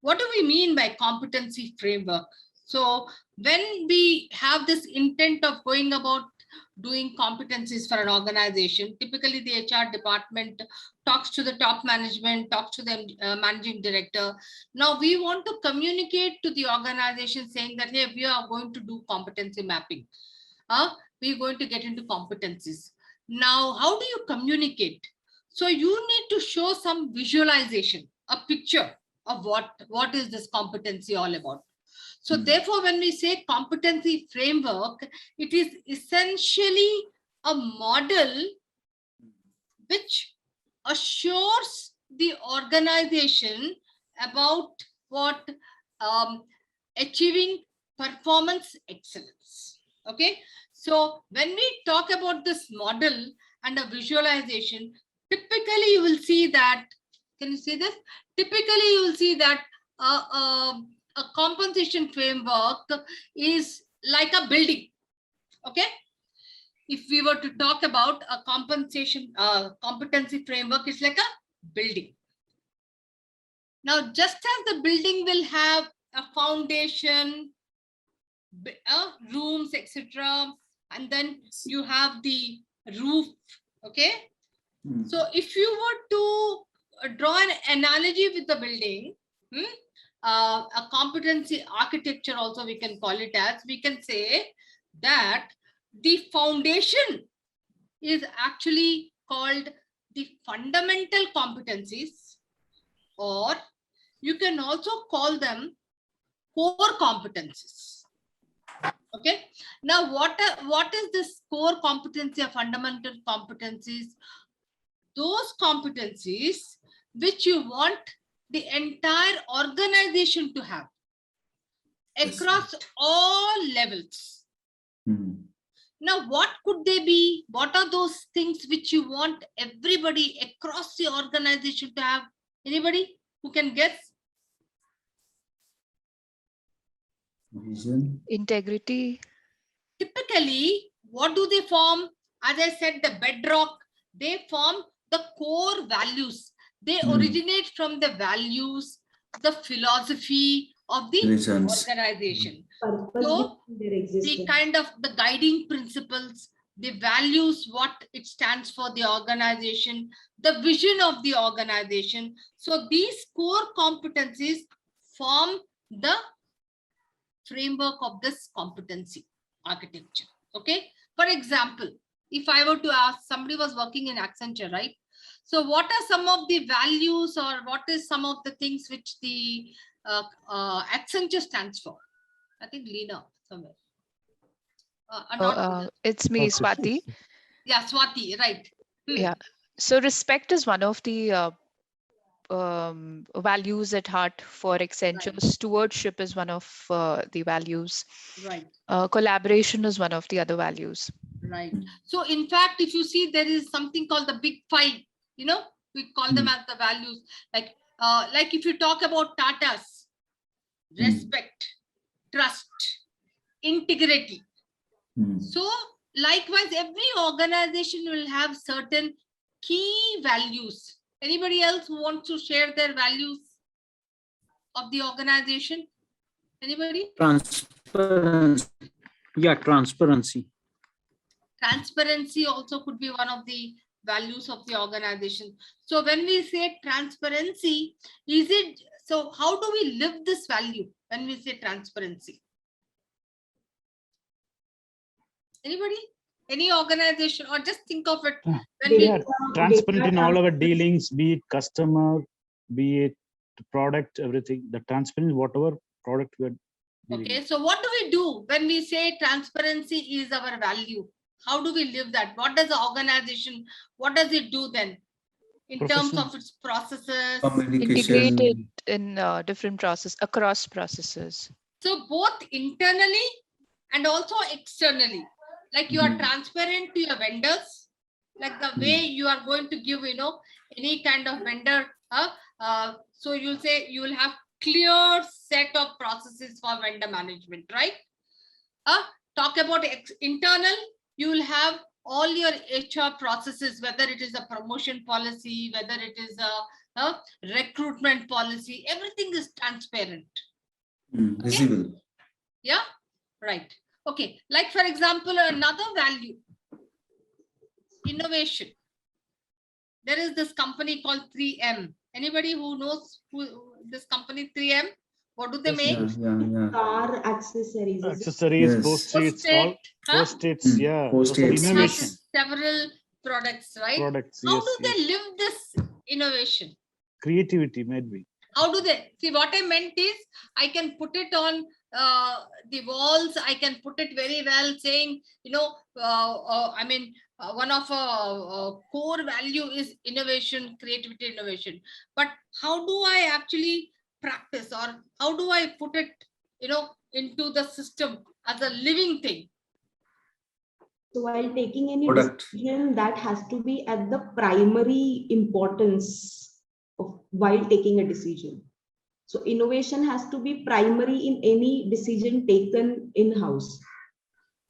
what do we mean by competency framework? So when we have this intent of going about doing competencies for an organization, typically the HR department talks to the top management, talks to the managing director. Now we want to communicate to the organization saying that, hey, we are going to do competency mapping. We're going to get into competencies. Now, how do you communicate? So you need to show some visualization, a picture of what is this competency all about. So therefore, when we say competency framework, it is essentially a model which assures the organization about what achieving performance excellence. Okay, so when we talk about this model and a visualization, typically you will see that, can you see this? Typically you will see that a compensation framework is like a building. Okay, if we were to talk about a compensation competency framework, it's like a building. Now, just as the building will have a foundation, rooms, etc., and then you have the roof. Okay, so if you were to draw an analogy with the building, a competency architecture also we can call it as, we can say that the foundation is actually called the fundamental competencies, or you can also call them core competencies. Okay, now what is this core competency or fundamental competencies? Those competencies which you want the entire organization to have across all levels. Now, what could they be? What are those things which you want everybody across the organization to have? Anybody who can guess? Vision. Integrity. Typically, what do they form? As I said, the bedrock, they form the core values. They originate from the values, the philosophy of the organization. So the kind of the guiding principles, the values, what it stands for the organization, the vision of the organization. So these core competencies form the framework of this competency architecture. Okay, for example, if I were to ask, somebody was working in Accenture, right? So what are some of the values, or what is some of the things which the Accenture stands for? I think Leena somewhere. It's me, Swati. Yeah, Swati, right. Yeah. So respect is one of the values at heart for Accenture. Right. Stewardship is one of the values. Right. Collaboration is one of the other values. Right. So in fact, if you see, there is something called the big five, you know, we call them as the values. Like if you talk about Tata's, respect, trust, integrity. So likewise, every organization will have certain key values. Anybody else who wants to share their values of the organization? Anybody? Transparency. Yeah, transparency. Transparency also could be one of the values of the organization. So when we say transparency, is it, so how do we live this value when we say transparency? Anybody? Any organization, or just think of it. When we are transparent in all our dealings, be it customer, be it product, everything. The transparent, whatever product we are dealing. Okay, so what do we do when we say transparency is our value? How do we live that? What does the organization, what does it do then? In terms of its processes? Integrated in different processes, across processes. So both internally and also externally. Like you are transparent to your vendors, like the way you are going to give, you know, any kind of vendor. So you'll say you will have clear set of processes for vendor management, right? Talk about internal, you will have all your HR processes, whether it is a promotion policy, whether it is recruitment policy, everything is transparent. Visible. Yeah, right. Okay, like for example, another value, innovation. There is this company called 3M. Anybody who knows this company 3M? What do they Yes, make? Yeah. Car accessories. is it? accessories, Yes. post-its, all Post-it, huh? post-its, yeah. Those are Post-its, They have innovation several products, right? products. How Yes, do yes. they live this innovation? Creativity, maybe. How do they see? What I meant is, I can put it on the walls. I can put it very well, saying, I mean, one of a core value is innovation, creativity, innovation. But how do I actually practice, or how do I put it, into the system as a living thing? So while taking any Product. decision, that has to be at the primary importance of while taking a decision. So innovation has to be primary in any decision taken in-house.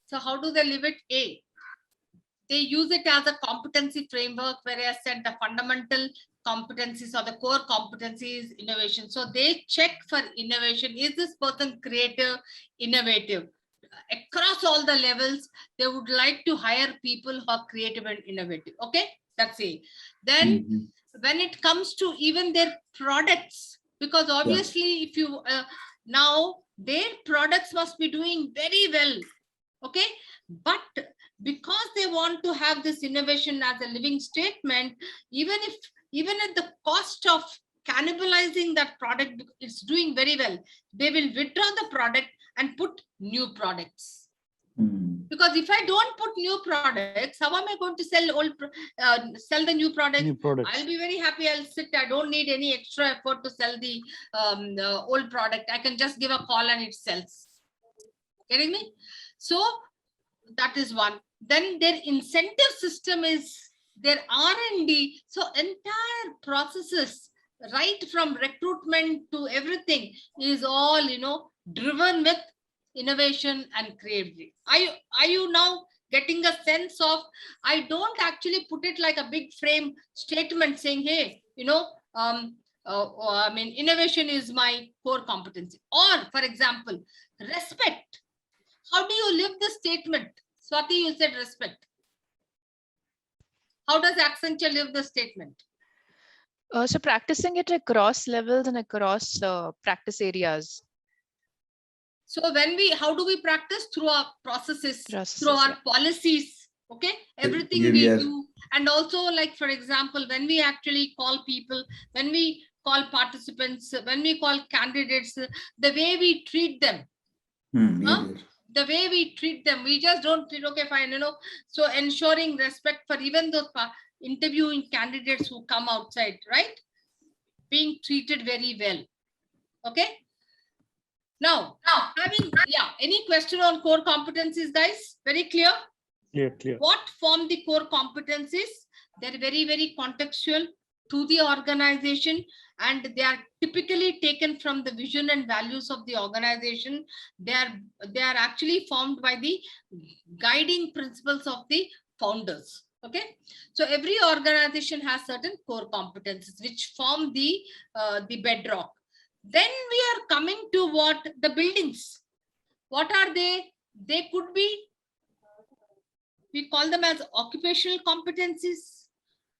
So how do they live it? They use it as a competency framework, where I said the fundamental competencies or the core competencies is innovation. So they check for innovation. Is this person creative, innovative? Across all the levels, they would like to hire people who are creative and innovative. Okay, that's it. Then when it comes to even their products, because obviously if you now their products must be doing very well, okay, but because they want to have this innovation as a living statement, even at the cost of cannibalizing that product, it's doing very well, they will withdraw the product and put new products. Because if I don't put new products, how am I going to sell sell the new products? New products. I'll be very happy. I'll sit. I don't need any extra effort to sell the old product. I can just give a call and it sells. Getting me? So that is one. Then their incentive system is their R&D. So entire processes, right from recruitment to everything, is all driven with innovation and creativity. Are you now getting a sense of? I don't actually put it like a big frame statement saying, hey, I mean, innovation is my core competency. Or, for example, respect. How do you live this statement? Swati, you said respect. How does Accenture live the statement? So practicing it across levels and across practice areas. So how do we practice? Through our processes, through our Yeah. policies, okay? Everything we do. And also, like, for example, when we actually call people, when we call participants, when we call candidates, the way we treat them, the way we treat them, we just don't treat, okay, fine, so ensuring respect for even those interviewing candidates who come outside, right? Being treated very well, okay? Now, any question on core competencies, guys? Very clear? Clear. What form the core competencies? They're very, very contextual to the organization, and they are typically taken from the vision and values of the organization. They are actually formed by the guiding principles of the founders. Okay, so every organization has certain core competencies which form the bedrock. Then we are coming to what the buildings. What are they? They could be, we call them as occupational competencies,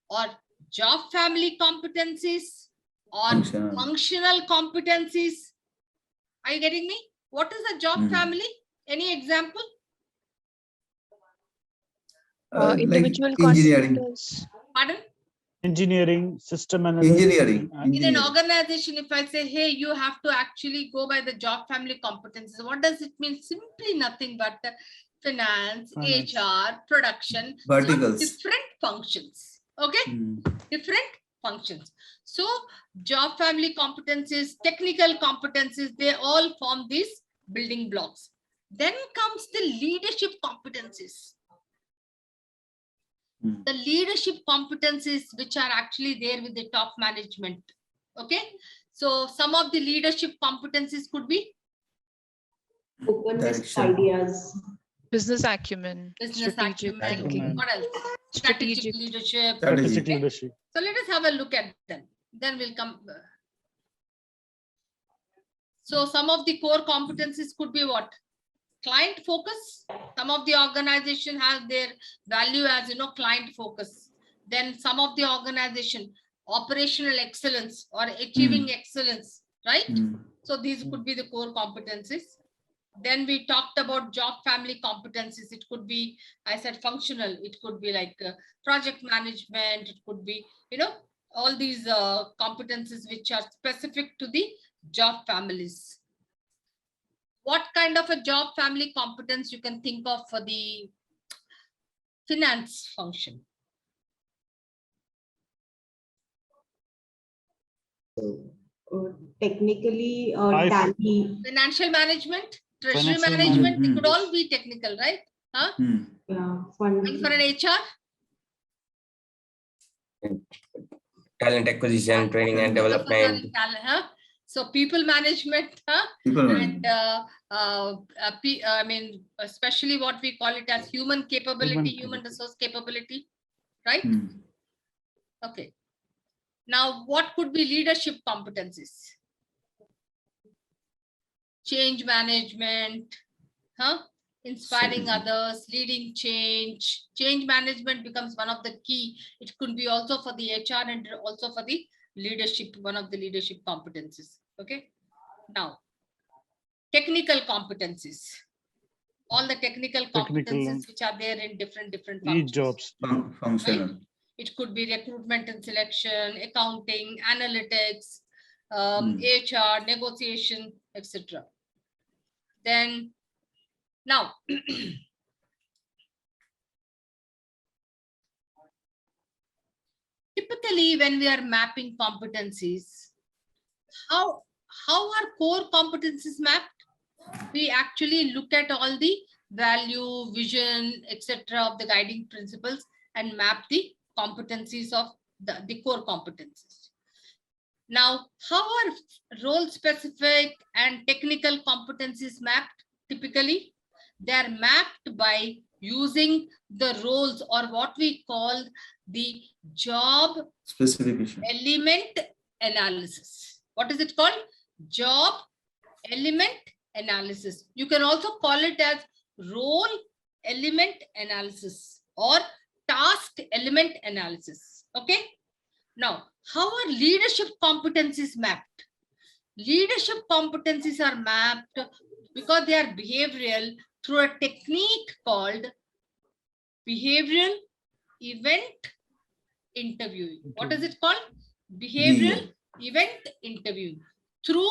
or job family competencies, or functional competencies. Are you getting me? What is a job family? Any example? Individual engineering. contributors. Pardon? Engineering, system analysis. Engineering. In an organization, if I say, hey, you have to actually go by the job family competencies, what does it mean? Simply nothing but finance, HR, production, verticals, different functions. Okay, different functions. So job family competencies, technical competencies, they all form these building blocks. Then comes the leadership competencies. The leadership competencies which are actually there with the top management. Okay, so some of the leadership competencies could be Openness to ideas, business acumen, business strategic acumen. thinking, What else? strategic leadership. Strategic leadership. So let us have a look at them. Then we'll come. So some of the core competencies could be what? Client focus. Some of the organization have their value as, client focus. Then some of the organization, operational excellence or achieving excellence, right? So these could be the core competencies. Then we talked about job family competencies. It could be, I said functional. It could be like project management. It could be, all these competencies which are specific to the job families. What kind of a job family competence you can think of for the finance function? Technically, I- tally. Financial management, treasury Financial management, they management. could all be technical, right? Yeah, fund. And for an HR? Talent acquisition, training and Both of us are in development. talent, huh? So people management, People and especially what we call it as human capability, human resource capability, right? Okay. Now, what could be leadership competencies? Change management, inspiring Strategy. others, leading change. Change management becomes one of the key. It could be also for the HR and also for the leadership, one of the leadership competencies. Okay. Now, technical competencies. All the technical competencies which are there in different functions. jobs. Functional. It could be recruitment and selection, accounting, analytics, HR, negotiation, etc. Then now, typically when we are mapping competencies, how are core competencies mapped? We actually look at all the value, vision, etc. of the guiding principles and map the competencies of the core competencies. Now, how are role specific and technical competencies mapped? Typically, they are mapped by using the roles or what we call the job Specification. element analysis. What is it called? Job element analysis. You can also call it as role element analysis or task element analysis. Okay. Now, how are leadership competencies mapped? Leadership competencies are mapped because they are behavioral through a technique called behavioral event interviewing. What is it called? Behavioral event interviewing through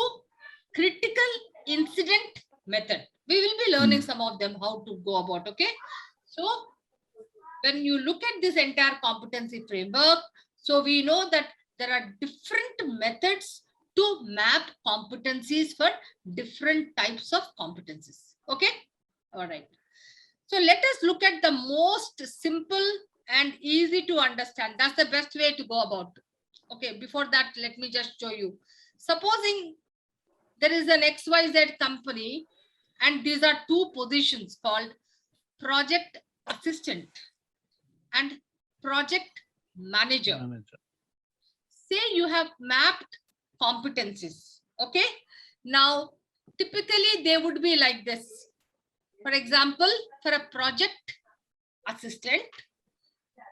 critical incident method. We will be learning some of them, how to go about. Okay. So when you look at this entire competency framework, so we know that there are different methods to map competencies for different types of competencies. Okay. All right. So let us look at the most simple and easy to understand. That's the best way to go about. Okay. Before that, let me just show you. Supposing there is an XYZ company and these are two positions called project assistant and project manager. Say you have mapped competencies. Okay. Now, typically they would be like this. For example, for a project assistant,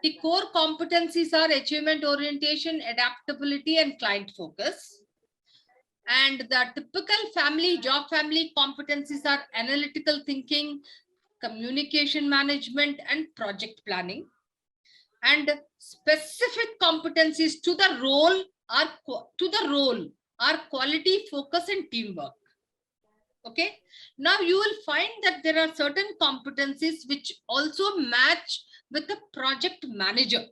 the core competencies are achievement orientation, adaptability, and client focus. And the typical job family competencies are analytical thinking, communication management, and project planning. And specific competencies to the role are quality, focus, and teamwork. Okay. Now you will find that there are certain competencies which also match with the project manager,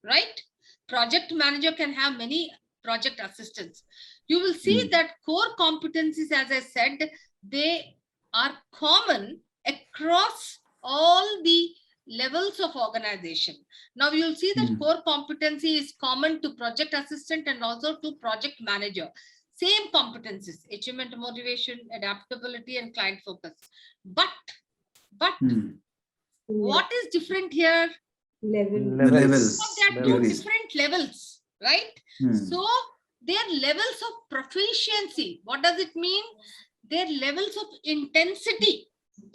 right? Project manager can have many project assistants. You will see that core competencies, as I said, they are common across all the levels of organization. Now you'll see that core competency is common to project assistant and also to project manager. Same competencies, achievement, motivation, adaptability, and client focus. But what is different here? Levels. There are two different levels, right? So their levels of proficiency. What does it mean? Their levels of intensity,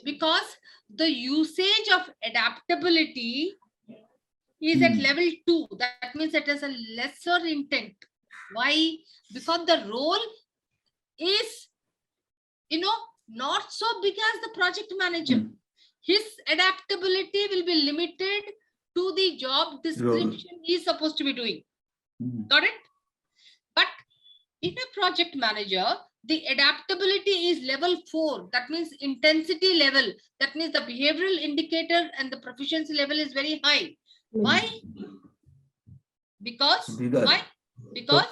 because the usage of adaptability is at level 2. That means it has a lesser intent. Why? Because the role is, not so big as the project manager. His adaptability will be limited to the job description he is supposed to be doing. Got it? But in a project manager, the adaptability is level 4. That means intensity level. That means the behavioral indicator and the proficiency level is very high. Why? Because why? Because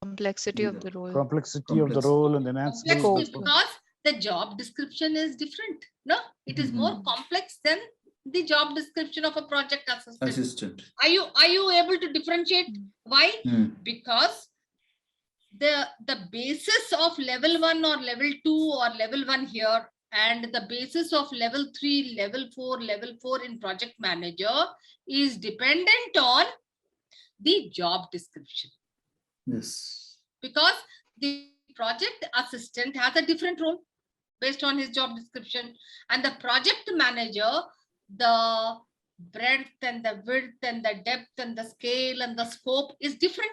Complexity of the role. Complexity of the role and enhancement. complexity, because the job description is different. No, it is more complex than the job description of a project assistant. Are you able to differentiate? Why? Because the basis of level 1 or level 2 or level 1 here, and the basis of level 3, level 4 in project manager is dependent on the job description. Yes. Because the project assistant has a different role based on his job description, and the project manager, the breadth and the width and the depth and the scale and the scope is different.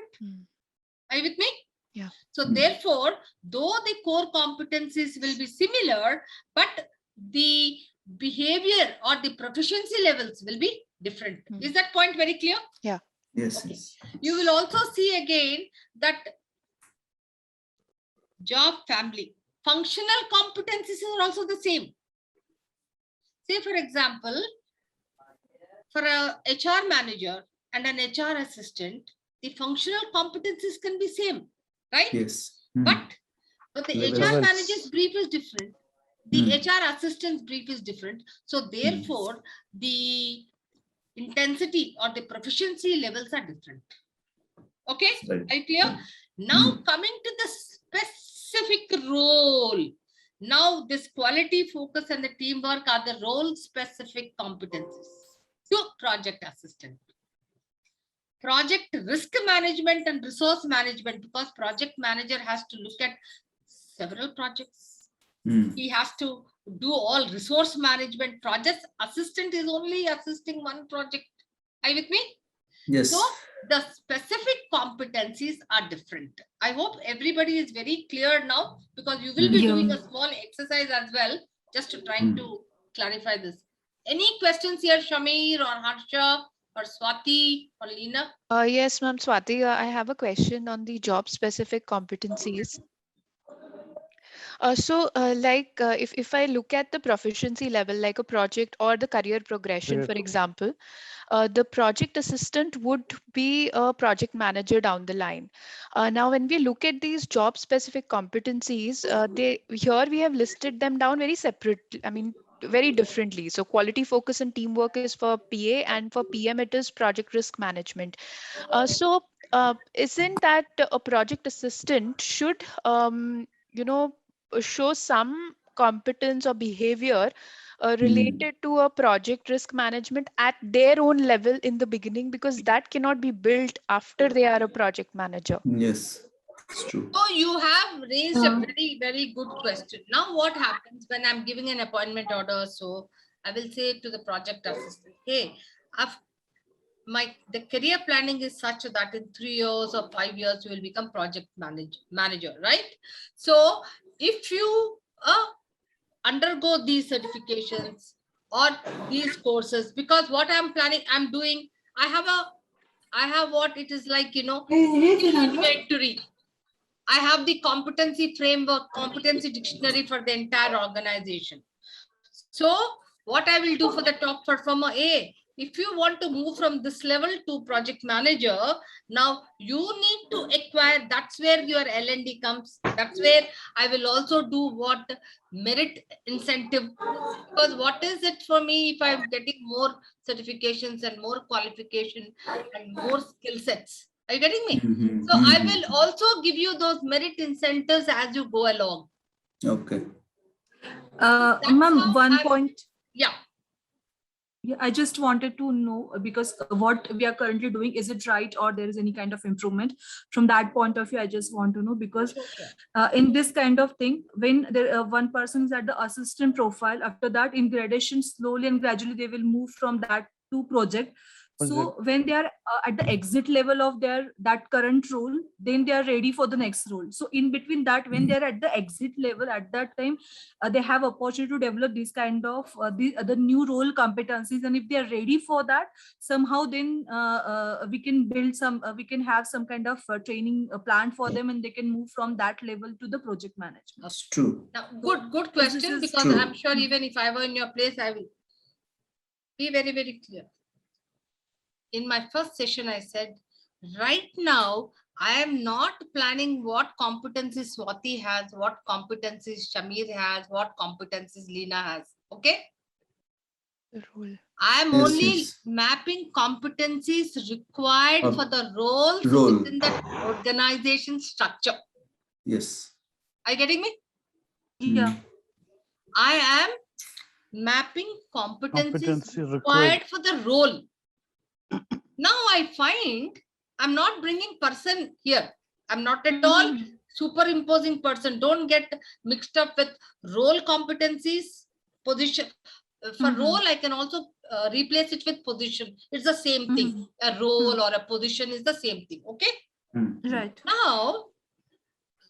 Are you with me? Yeah. So therefore, though the core competencies will be similar, but the behavior or the proficiency levels will be different. Is that point very clear? Yeah. Yes. Okay. Yes. You will also see again that job family, functional competencies are also the same. Say, for example, for a HR manager and an HR assistant, the functional competencies can be same, right? Yes. But the Levels. HR manager's brief is different. The HR assistant's brief is different. So therefore, the intensity or the proficiency levels are different. Okay, Right. are you clear? Now coming to the specific role. Now this quality, focus and the teamwork are the role specific competencies to project assistant. Project risk management and resource management, because project manager has to look at several projects. He has to do all resource management. Project assistant is only assisting one project. Are you with me? Yes. So the specific competencies are different. I hope everybody is very clear now, because you will be doing a small exercise as well, just to trying to clarify this. Any questions here, Shamir or Harsha or Swati or Leena? Yes, ma'am. Swati, I have a question on the job specific competencies. If I look at the proficiency level, like a project or the career progression, for example, the project assistant would be a project manager down the line. Now, when we look at these job specific competencies, here we have listed them down very separate. I mean, very differently. So quality, focus and teamwork is for PA, and for PM it is project risk management. Isn't that a project assistant should, show some competence or behavior related to a project risk management at their own level in the beginning, because that cannot be built after they are a project manager? Yes. It's true. So you have raised a very, very good question. Now what happens when I'm giving an appointment order? So I will say to the project assistant, hey, the career planning is such that in 3 years or 5 years, you will become project manager, right? So if you undergo these certifications or these courses, because what I'm planning, I'm doing, I have what it is like, inventory. I have the competency framework, competency dictionary for the entire organization. So what I will do for the top performer, if you want to move from this level to project manager, now you need to acquire, that's where your L&D comes. That's where I will also do what merit incentive, because what is it for me if I'm getting more certifications and more qualification and more skill sets? Are you getting me? So I will also give you those merit incentives as you go along. Okay. Ma'am, one point. Yeah. Yeah, I just wanted to know because what we are currently doing, is it right or there is any kind of improvement? From that point of view, I just want to know because in this kind of thing, when there one person is at the assistant profile, after that in gradation, slowly and gradually they will move from that to project. So when they are at the exit level of that current role, then they are ready for the next role. So in between that, when they are at the exit level, at that time, they have opportunity to develop this kind of the new role competencies, and if they are ready for that, somehow then we can build some we can have some kind of training plan for them, and they can move from that level to the project management. It's true. Now, good This question, is because true. I'm sure even if I were in your place, I will be very, very clear. In my first session, I said, right now, I am not planning what competencies Swati has, what competencies Shamir has, what competencies Lina has. Okay? The role. I am Yes, only yes. mapping competencies required Of for the roles role. within the organization structure. Yes. Are you getting me? Yeah. I am mapping competencies Competency required required. for the role. Now I find I'm not bringing person here. I'm not at all superimposing person. Don't get mixed up with role competencies, position. For role, I can also replace it with position. It's the same thing. A role or a position is the same thing. Okay. Right. Now,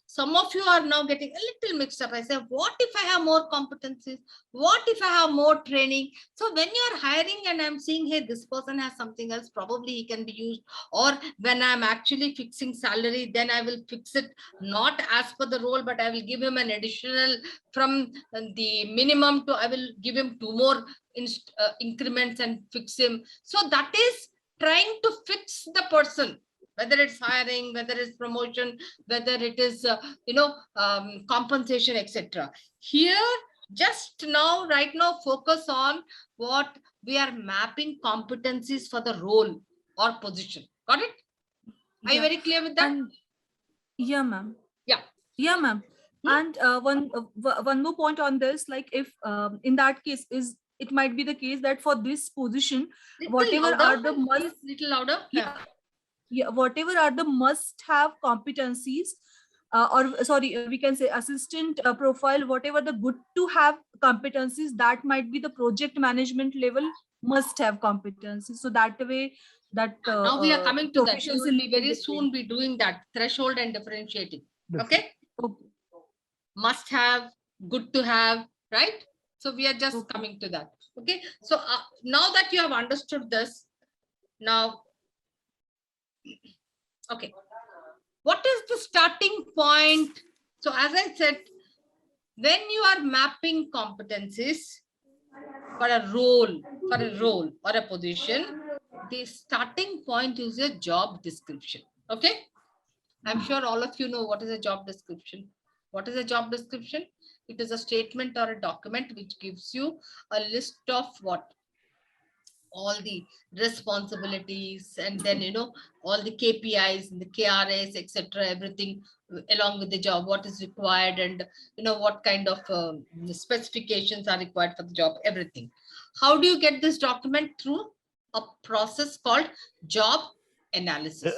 some of you are now getting a little mixed up. I say, what if I have more competencies? What if I have more training? So when you are hiring and I'm seeing, hey, this person has something else, probably he can be used. Or when I'm actually fixing salary, then I will fix it not as per the role, but I will give him an additional from the minimum to, I will give him 2 more increments and fix him. So that is trying to fix the person. Whether it's hiring, whether it's promotion, whether it is, compensation, etc. Here, just now, right now, focus on what we are mapping competencies for the role or position. Got it? Are you very clear with that? Yeah, ma'am. Yeah. Yeah, ma'am. And one more point on this, like if in that case it might be the case that for this position, whatever are the must, little louder. Yeah, whatever are the must-have competencies, or sorry, we can say assistant profile, whatever the good-to-have competencies, that might be the project management level must-have competencies. So that way, that now we are coming to that. You will be very proficiency soon be doing that threshold and differentiating. Okay. Must have, good to have, right? So we are just coming to that. Okay. So now that you have understood this, now, okay, what is the starting point? So as I said, when you are mapping competencies for a role or a position, the starting point is a job description. Okay. I'm sure all of you know what is a job description. What is a job description? It is a statement or a document which gives you a list of what? All the responsibilities, and then all the KPIs and the KRAs, etc. Everything along with the job, what is required, and what kind of specifications are required for the job, everything. How do you get this document? Through a process called job analysis.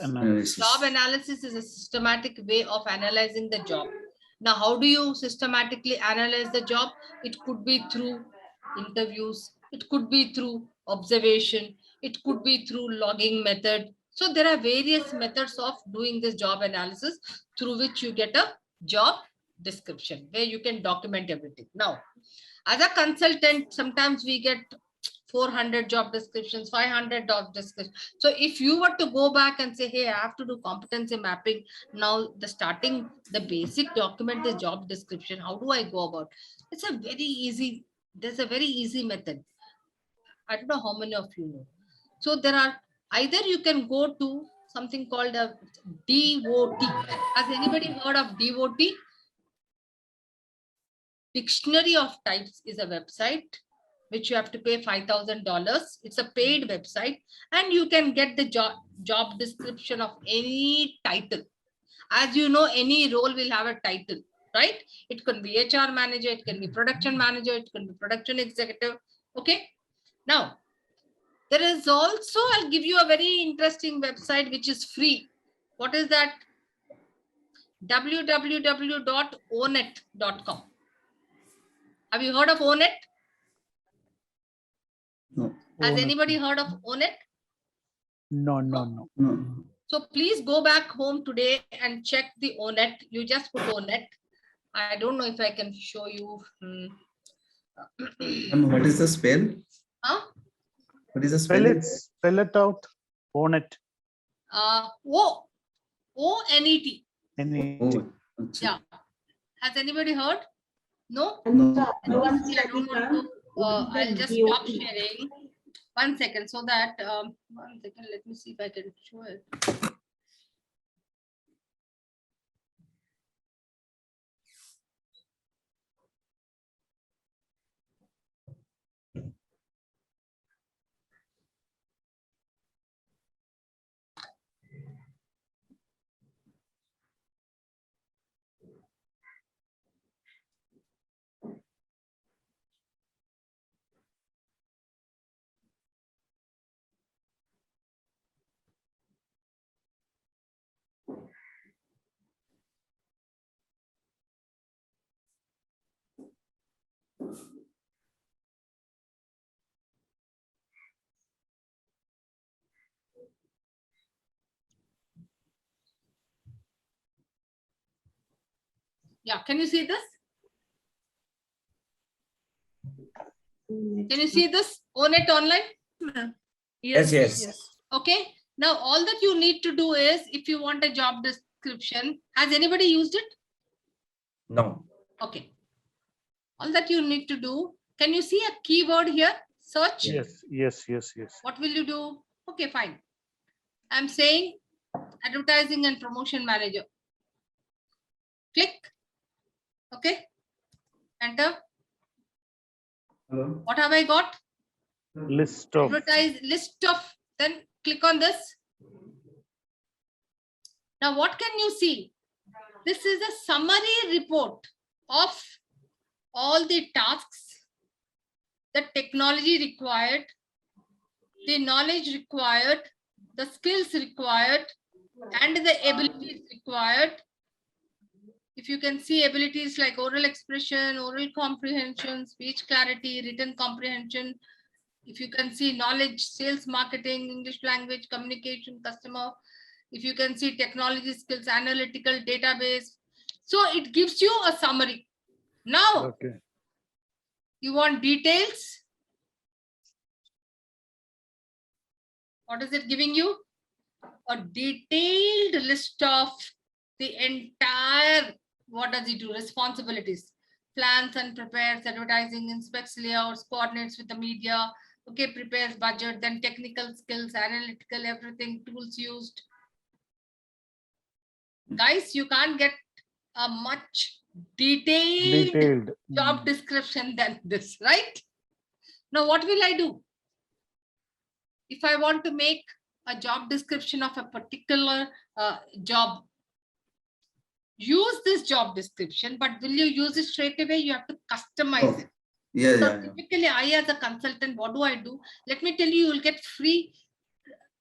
Job analysis is a systematic way of analyzing the job. Now, how do you systematically analyze the job? It could be through interviews, it could be through observation, it could be through logging method. So there are various methods of doing this job analysis through which you get a job description where you can document everything. Now, as a consultant, sometimes we get 400 job descriptions, 500 job descriptions. So if you were to go back and say, hey, I have to do competency mapping, now the basic document is job description. How do I go about? It's a very easy, there's a very easy method. I don't know how many of you know. So there are, either you can go to something called a DOT. Has anybody heard of DOT? Dictionary of Types is a website which you have to pay $5,000. It's a paid website, and you can get the job description of any title. As you know, any role will have a title, right? It can be HR manager, it can be production manager, it can be production executive. Okay. Now, There is also, I'll give you a very interesting website which is free. What is that? www.onet.com. Have you heard of Onet? No. Has anybody heard of Onet? No. No. So please go back home today and check the Onet. You just put Onet. I don't know if I can show you. And what is the spell? Huh? What is the Spell spell? it. Spell it out. Own it. O-N-E-T. Oh, acha. Yeah. Has anybody heard? No? And No. the other one, See, I don't want to. I'll just stop sharing. 1 second, so that 1 second. Let me see if I can show it. Yeah, can you see this? Can you see this? Onet online? Yes. Okay. Now, all that you need to do is, if you want a job description, has anybody used it? No. Okay. All that you need to do, can you see a keyword here? Search. Yes. What will you do? Okay, fine. I'm saying advertising and promotion manager. Click. Okay. Enter. Hello. What have I got? List of. Advertise list of, then click on this. Now, what can you see? This is a summary report of all the tasks, the technology required, the knowledge required, the skills required, and the abilities required. If you can see abilities like oral expression, oral comprehension, speech clarity, written comprehension. If you can see knowledge, sales, marketing, English language, communication, customer. If you can see technology skills, analytical, database. So it gives you a summary. Now, Okay. you want details. What is it giving you? A detailed list of the entire, what does it do? Responsibilities. Plans and prepares, advertising, inspects layouts, coordinates with the media, okay, prepares budget, then technical skills, analytical, everything, tools used. Guys, you can't get a much detailed job description than this, right? Now, what will I do? If I want to make a job description of a particular job, use this job description, but will you use it straight away? You have to customize it. Yeah, So yeah. typically, I as a consultant, what do I do? Let me tell you, you will get free.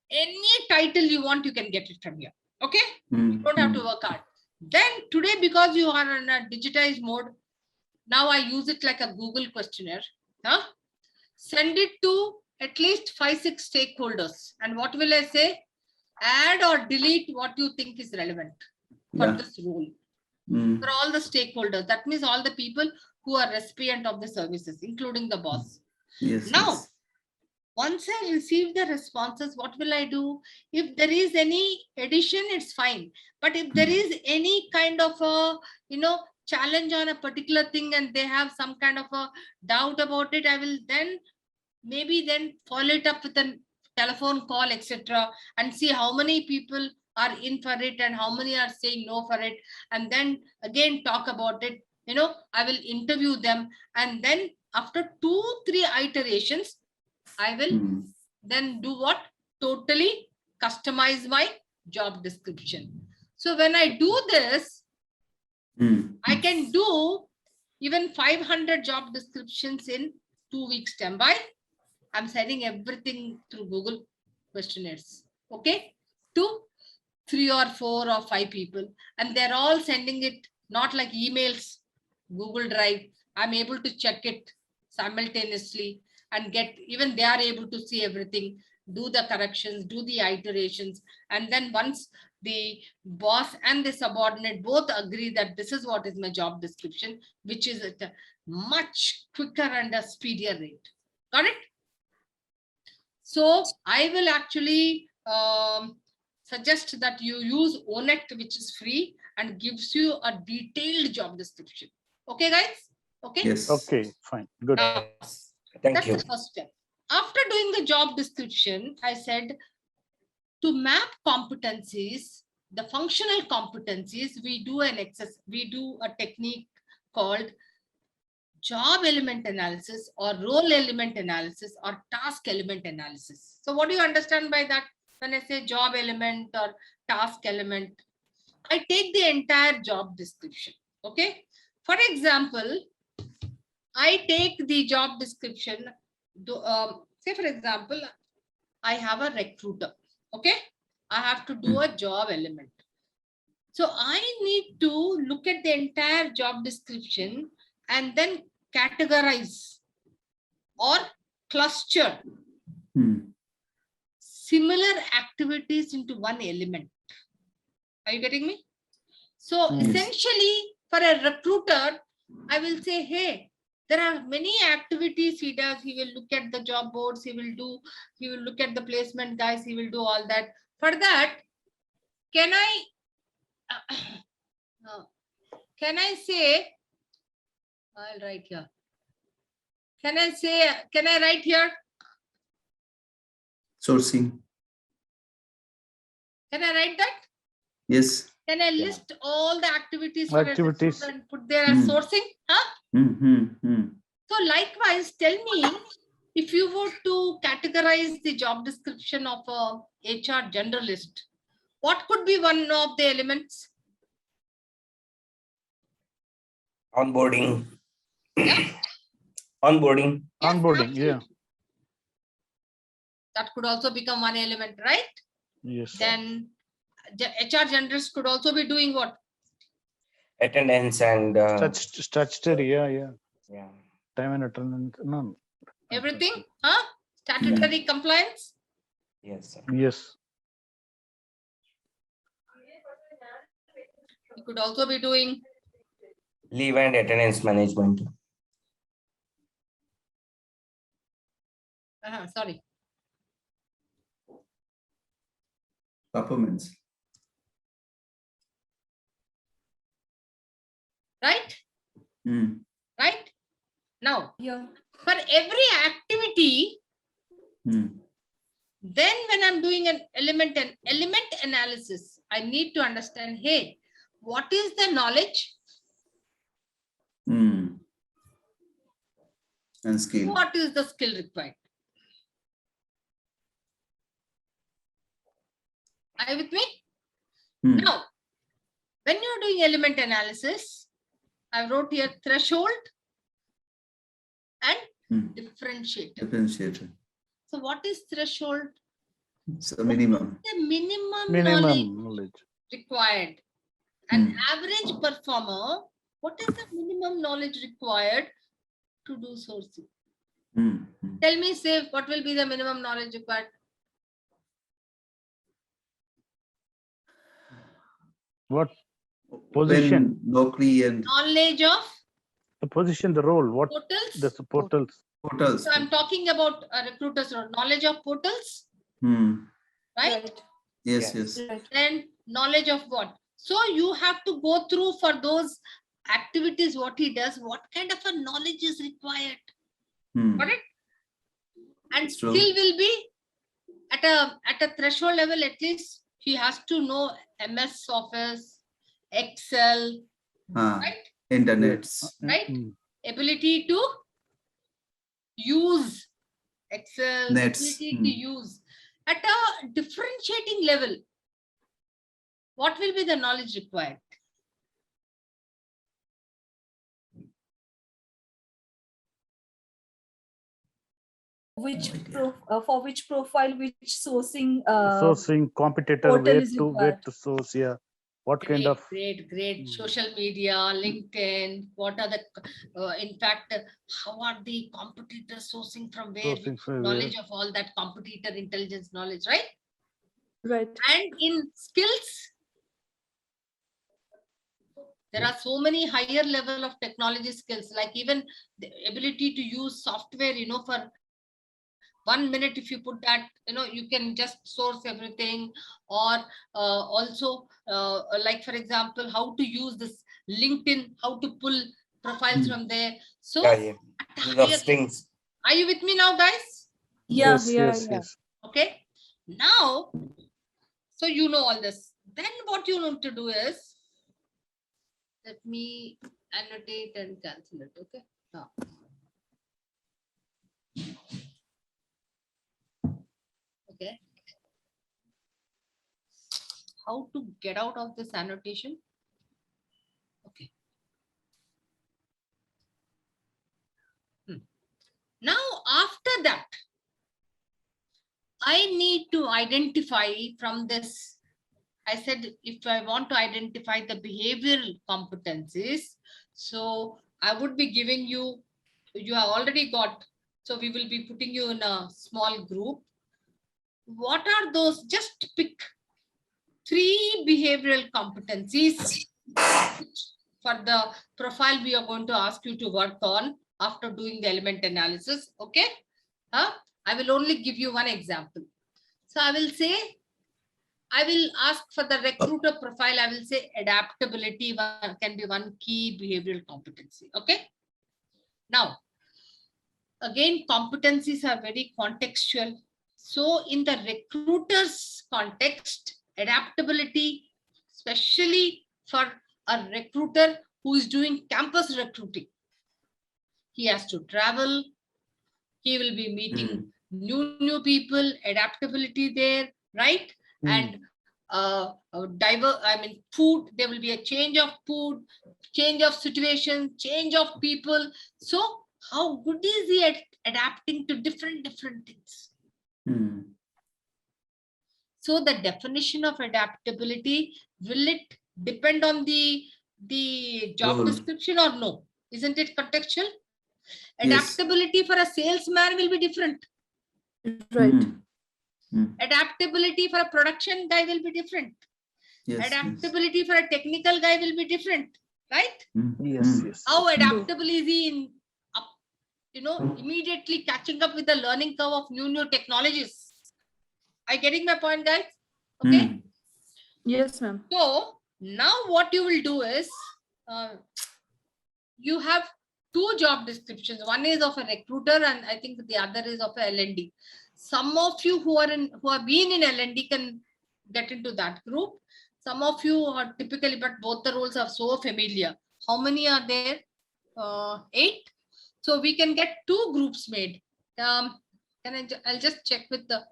Any title you want, you can get it from here. Okay? You don't have to work hard. Then today, because you are in a digitized mode, now I use it like a Google questionnaire. Huh? Send it to at least 5-6 stakeholders. And what will I say? Add or delete what you think is relevant for Yeah. this role. For all the stakeholders. That means all the people who are recipient of the services, including the boss. Yes. Now, yes. once I receive the responses, what will I do? If there is any addition, it's fine. But if there is any kind of a, challenge on a particular thing and they have some kind of a doubt about it, I will then maybe follow it up with a telephone call, etc. and see how many people are in for it and how many are saying no for it. And then again, talk about it. I will interview them. And then after 2-3 iterations, I will then do what? Totally customize my job description. So when I do this, I can do even 500 job descriptions in 2 weeks time. Why? I'm sending everything through Google questionnaires. Okay, to 3 or 4 or 5 people, and they're all sending it not like emails, Google Drive. I'm able to check it simultaneously and get, even they are able to see everything, do the corrections, do the iterations, and then once the boss and the subordinate both agree that this is what is my job description, which is at a much quicker and a speedier rate. Got it? So I will actually suggest that you use Onet, which is free and gives you a detailed job description. Okay, guys? Okay. Yes. Okay, fine, good. Now, Thank that's you. the first step. After doing the job description, I said to map competencies, the functional competencies, we do a technique called job element analysis or role element analysis or task element analysis. So what do you understand by that? When I say job element or task element, I take the entire job description. Okay. For example, I take the job description. Say for example, I have a recruiter. Okay. I have to do a job element. So I need to look at the entire job description and then categorize or cluster similar activities into one element. Are you getting me? So Yes. essentially for a recruiter, I will say, hey, there are many activities he does. He will look at the job boards. He will look at the placement guys. He will do all that. For that, can I say, I'll write here. Can I write here? Sourcing. Can I write that? Yes. Can I list all the activities for a Activities. recruiter and put there as sourcing? Huh? So likewise, tell me, if you were to categorize the job description of a HR generalist, what could be one of the elements? Onboarding. Yeah. Onboarding. Yes, Onboarding, yeah. absolutely. That could also become one element, right? Yes. Then HR generalists could also be doing what? Attendance and Statutory, yeah. yeah. Time and attendance, no. Everything? Huh? Statutory compliance? Yes, sir. Yes. You could also be doing Leave and attendance management. sorry. Performance. Right? Right? Now, Yeah. for every activity, then when I'm doing an element analysis, I need to understand, hey, what is the knowledge? And skill. What is the skill required? Are you with me? Now, when you're doing element analysis, I wrote here threshold and differentiator. Differentiator. So what is threshold? So minimum. The minimum Knowledge. required. An average performer, what is the minimum knowledge required to do sourcing? Tell me, say, what will be the minimum knowledge required? What position? Naukri and Knowledge of The position, the role, what portals. the portals. portals. So I'm talking about recruiters' role. Knowledge of portals, right? Yes, Yes. yes. Then knowledge of what? So you have to go through for those activities, what he does, what kind of a knowledge is required. Got it? And True. skill will be at a threshold level, at least he has to know MS Office, Excel, right? Internets. Right? Ability to use Excel, Nets. ability to use. At a differentiating level, what will be the knowledge required? for which profile, which sourcing Sourcing, competitor, portal where is to required. source, yeah. What kind of Great. Social media, LinkedIn, what are the, in fact, how are the competitors sourcing from where? sourcing for Knowledge of all that competitor intelligence knowledge, right? Right. And in skills, there are so many higher level of technology skills, like even the ability to use software, for 1 minute, if you put that, you can just source everything. Or also, like for example, how to use this LinkedIn, how to pull profiles from there. So Yeah. Use of strings. are you with me now, guys? Yeah, yes, yeah, yes, yeah. yes. Okay. Now, so you know all this. Then what you need to do is, let me annotate and cancel it. Okay. Now. Okay. How to get out of this annotation? Okay. Now, after that, I need to identify from this. I said, if I want to identify the behavioral competencies, so I would be giving you, you have already got, so we will be putting you in a small group. What are those? Just pick 3 behavioral competencies for the profile we are going to ask you to work on after doing the element analysis. Okay. I will only give you one example. So I will say, I will ask for the recruiter profile. I will say adaptability can be one key behavioral competency. Okay. Now, again, competencies are very contextual. So in the recruiter's context, adaptability, especially for a recruiter who is doing campus recruiting, he has to travel. He will be meeting new people, adaptability there, right? And food, there will be a change of food, change of situation, change of people. So how good is he at adapting to different things? So the definition of adaptability, will it depend on the job Role. description or no? Isn't it contextual? Yes. Adaptability for a salesman will be different. Right. Adaptability for a production guy will be different. Yes. Adaptability for a technical guy will be different, right? Yes, yes. How adaptable is he in immediately catching up with the learning curve of new technologies? Are you getting my point, guys? Okay. Yes, ma'am. So now what you will do is, you have 2 job descriptions. One is of a recruiter, and I think the other is of a L&D. Some of you who have been in L&D can get into that group. Some of you are typically, but both the roles are so familiar. How many are there? 8. So we can get 2 groups made. I'll just check with the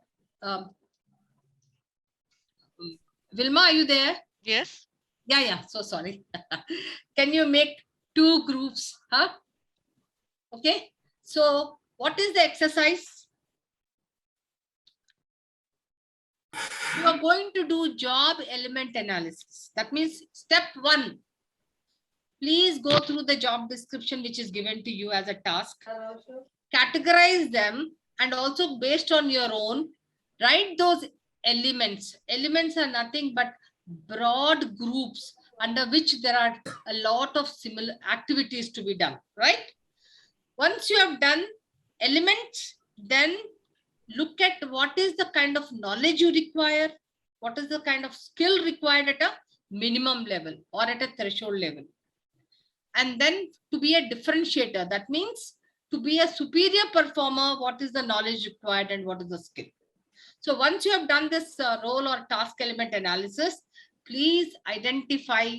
Vilma, are you there? Yes. Yeah. So sorry. Can you make 2 groups? Okay. So what is the exercise? You are going to do job element analysis. That means step 1. Please go through the job description which is given to you as a task. Categorize them, and also based on your own, write those elements. Elements are nothing but broad groups under which there are a lot of similar activities to be done, right? Once you have done elements, then look at what is the kind of knowledge you require, what is the kind of skill required at a minimum level or at a threshold level. And then to be a differentiator, that means to be a superior performer, what is the knowledge required and what is the skill. So once you have done this role or task element analysis, please identify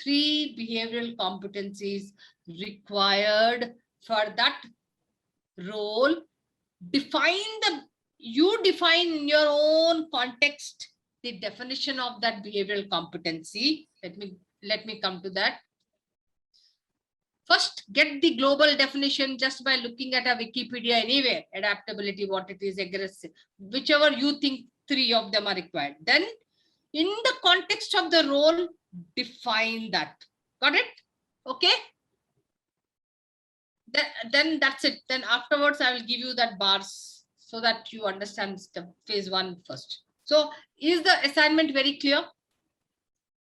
3 behavioral competencies required for that role. You define in your own context the definition of that behavioral competency. Let me come to that. First, get the global definition just by looking at a Wikipedia anywhere. Adaptability, what it is, aggressive, whichever you think, 3 of them are required. Then, in the context of the role, define that. Got it? Okay. Then that's it. Then afterwards, I will give you that bars so that you understand the phase 1 first. So, is the assignment very clear?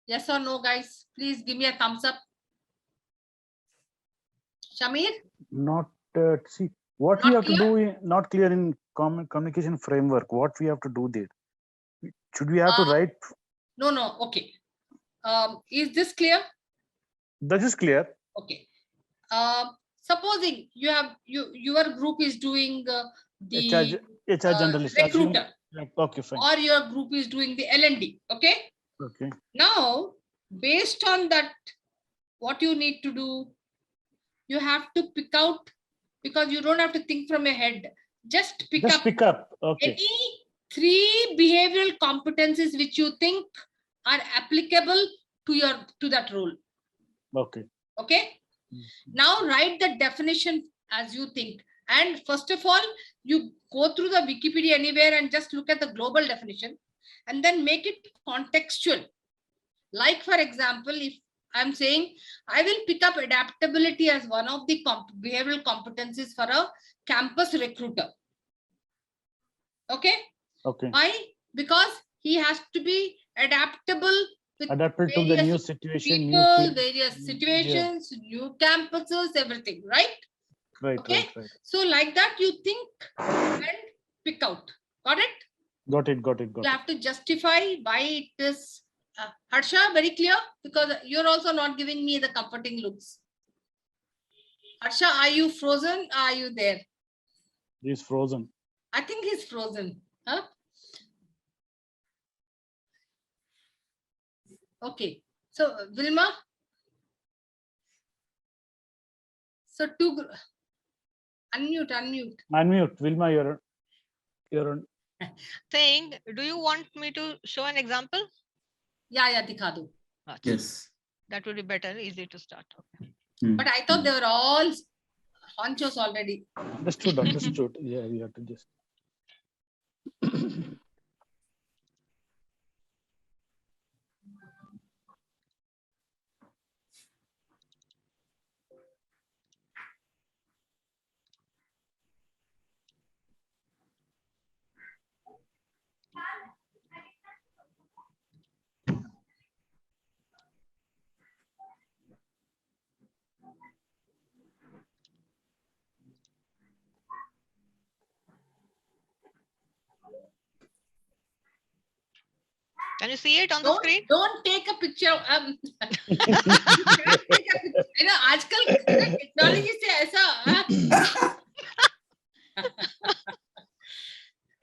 Yes or no, guys? Please give me a thumbs up. Shamir? Not, see, what we have to do, not clear in communication framework, what we have to do there. Should we have to write? No, okay. Is this clear? That is clear. Okay. Supposing you have your group is doing the HR generalist. recruiter, Okay, fine. or your group is doing the L&D. Okay. Okay. Now, based on that, what you need to do, you have to pick out, because you don't have to think from your head. Just pick up Okay. any 3 behavioral competencies which you think are applicable to that role. Okay. Okay. Now write the definition as you think. And first of all, you go through the Wikipedia anywhere and just look at the global definition and then make it contextual. Like, for example, if I'm saying I will pick up adaptability as one of the behavioral competencies for a campus recruiter. Okay. Okay. Why? Because he has to be adaptable with Adapted to the various new situation, people, various situations, new campuses, everything, right? Right, Okay. right. So like that, you think and pick out. Got it? Got it. You have to justify why it is. Harsha, very clear? Because you're also not giving me the comforting looks. Harsha, are you frozen? Are you there? He's frozen. I think he's frozen. Huh? Okay. So, Vilma? So, unmute. Unmute. Vilma, you're on. Saying, do you want me to show an example? Yeah, dikha do. Yes. That would be better, easy to start. But I thought they were all honchos already. Understood. Yeah, you have to just. Can you see it on the screen? Don't take a picture. You know, आजकल technology से ऐसा.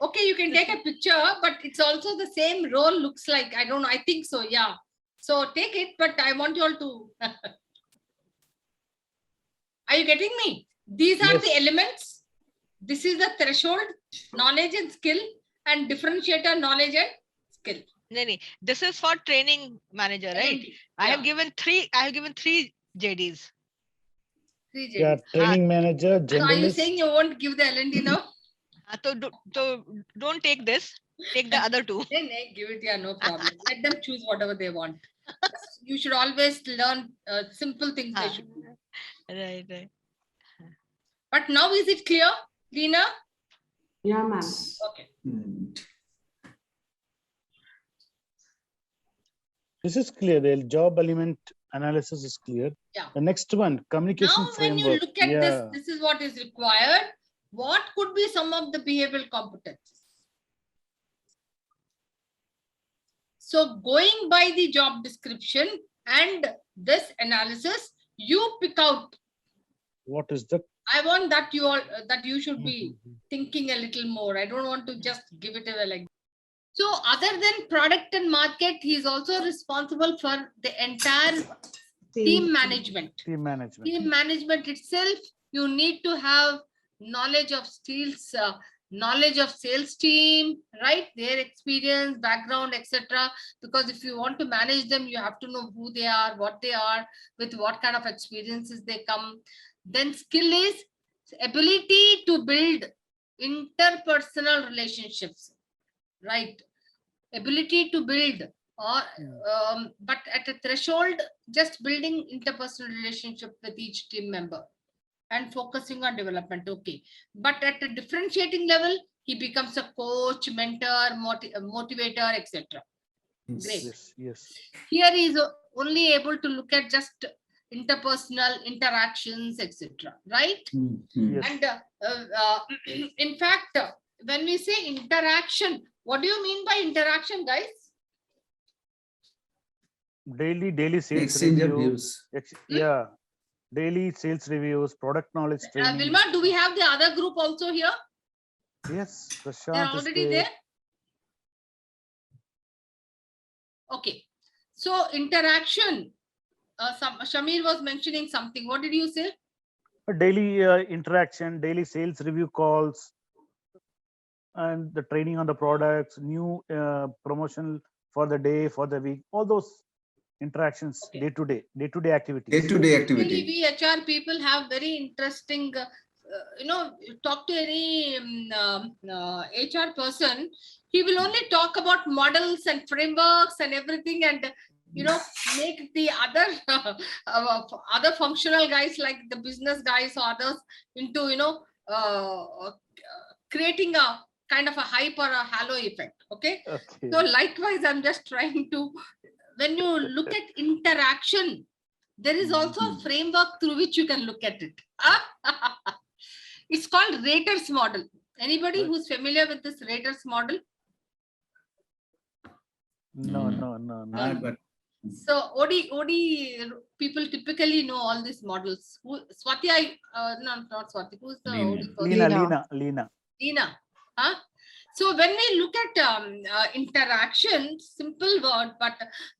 Okay, you can take a picture, but it's also the same role. Looks like, I don't know. I think so. Yeah. So take it, but I want you all to. Are you getting me? These are the elements. This is the threshold, knowledge and skill, and differentiator, knowledge and skill. No. This is for training manager, right? I have given three JDs. 3 JDs. Yeah, training manager, So are you generalist. saying you won't give the L&D now? So don't take this. Take the other 2. Then give it, yeah, no problem. Let them choose whatever they want. You should always learn simple things they should do. Right. But now is it clear, Leena? Yeah, ma'am. Okay. This is clear. The job element analysis is clear. Yeah. The next one, communication Now when framework. you look at this is what is required. What could be some of the behavioral competencies? So going by the job description and this analysis, you pick out. What is the? I want that you should be thinking a little more. I don't want to just give it away like that. So other than product and market, he is also responsible for the entire team management. Team management. Team management itself, you need to have knowledge of skills knowledge of sales team, right? Their experience, background, etc. Because if you want to manage them, you have to know who they are, what they are, with what kind of experiences they come. Then skill is ability to build interpersonal relationships, right? Ability to build, or but at a threshold, just building interpersonal relationship with each team member and focusing on development. Okay, but at a differentiating level, he becomes a coach, mentor, motivator, etc. Great. Yes, yes. Here he is only able to look at just interpersonal interactions, etc. Right? Yes. And in fact, when we say interaction, what do you mean by interaction, guys? Daily sales Exchange of review. views. Yeah. Daily sales reviews, product knowledge training. Vilma, do we have the other group also here? Yes, They're Prashant is already there. Okay, so interaction. Shamir was mentioning something. What did you say? A daily interaction, daily sales review calls, and the training on the products, new promotion for the day, for the week, all those interactions, Okay. day-to-day activities. Day-to-day Really, activity. we HR people have very interesting, talk to any HR person, he will only talk about models and frameworks and everything, and make the other other functional guys like the business guys or others into creating a kind of a hype or a halo effect. Okay, Okay. so likewise, I'm just trying to, when you look at interaction, there is also a framework through which you can look at it. It's called Rater's model. Anybody Right. who's familiar with this Rater's model? No. But So OD people typically know all these models. Swati, no, not Swati. Who's the Leena. OD person? Leena. Lena. Huh? So when we look at interaction, simple word, but